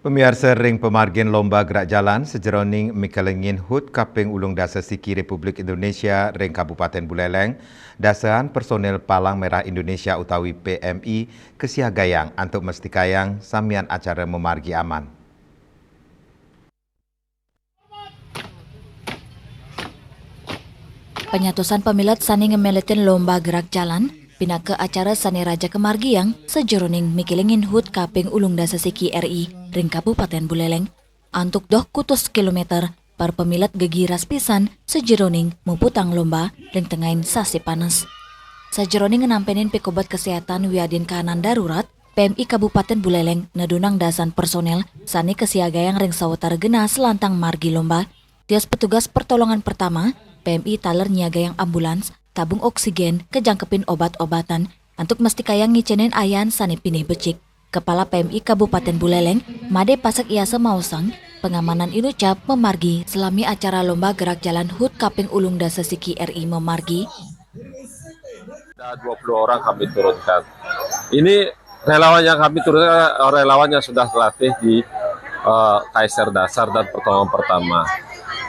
Pemirsa ring pemargin lomba gerak jalan sejeroning Mikelengin Hut Kaping Ulung Dasa Siki Republik Indonesia ring Kabupaten Buleleng, dasaan personel Palang Merah Indonesia utawi PMI kesiagayang untuk mestikayang samian acara memargi aman. Penyatusan pemilat sani ngemeletin lomba gerak jalan pindah ke acara Sani Raja Kemargiang sejeroning Mikelengin Hut Kaping Ulung Dasa Siki RI ring Kabupaten Buleleng. Antuk doh kutus kilometer par pemilat gegiras pisan sejeroning muputang lomba ring tengahin sasi panas. Sejeroning ngenampenin pekobat kesehatan wiadin kahanan darurat PMI Kabupaten Buleleng nedunang dasan personel sani kesiagayang ring sawetara gena selantang margi lomba. Tias petugas pertolongan pertama PMI taler nyiagayang ambulans tabung oksigen kejangkepin obat-obatan untuk mestikayang ngicenin ayan sani pinih becik. Kepala PMI Kabupaten Buleleng, Made Pasak Iasa Mausang, pengamanan inucap memargi selami acara lomba gerak jalan Hut Kaping Ulung Dasa Siki RI memargi. Ada 20 orang kami turunkan. Ini relawan yang kami turunkan, relawan yang sudah terlatih di Kaiser Dasar dan pertolongan pertama.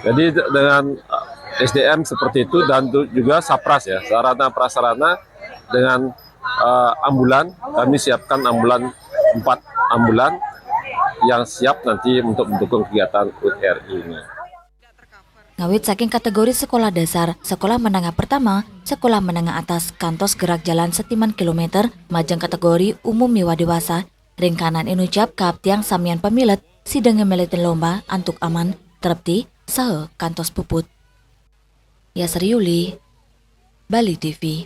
Jadi dengan SDM seperti itu dan juga Sapras ya, sarana prasarana dengan ambulan, kami siapkan ambulan 4 ambulan yang siap nanti untuk mendukung kegiatan HUT RI ini. Ngawit saking kategori sekolah dasar, sekolah menengah pertama, sekolah menengah atas, kantos gerak jalan setiman kilometer, majang kategori umum miwa dewasa, ring kanan inucap kap tiang samian pemilet, sidang ngemeletin lomba antuk aman, terpti, sahe kantos puput. Yasri Yuli, Bali TV.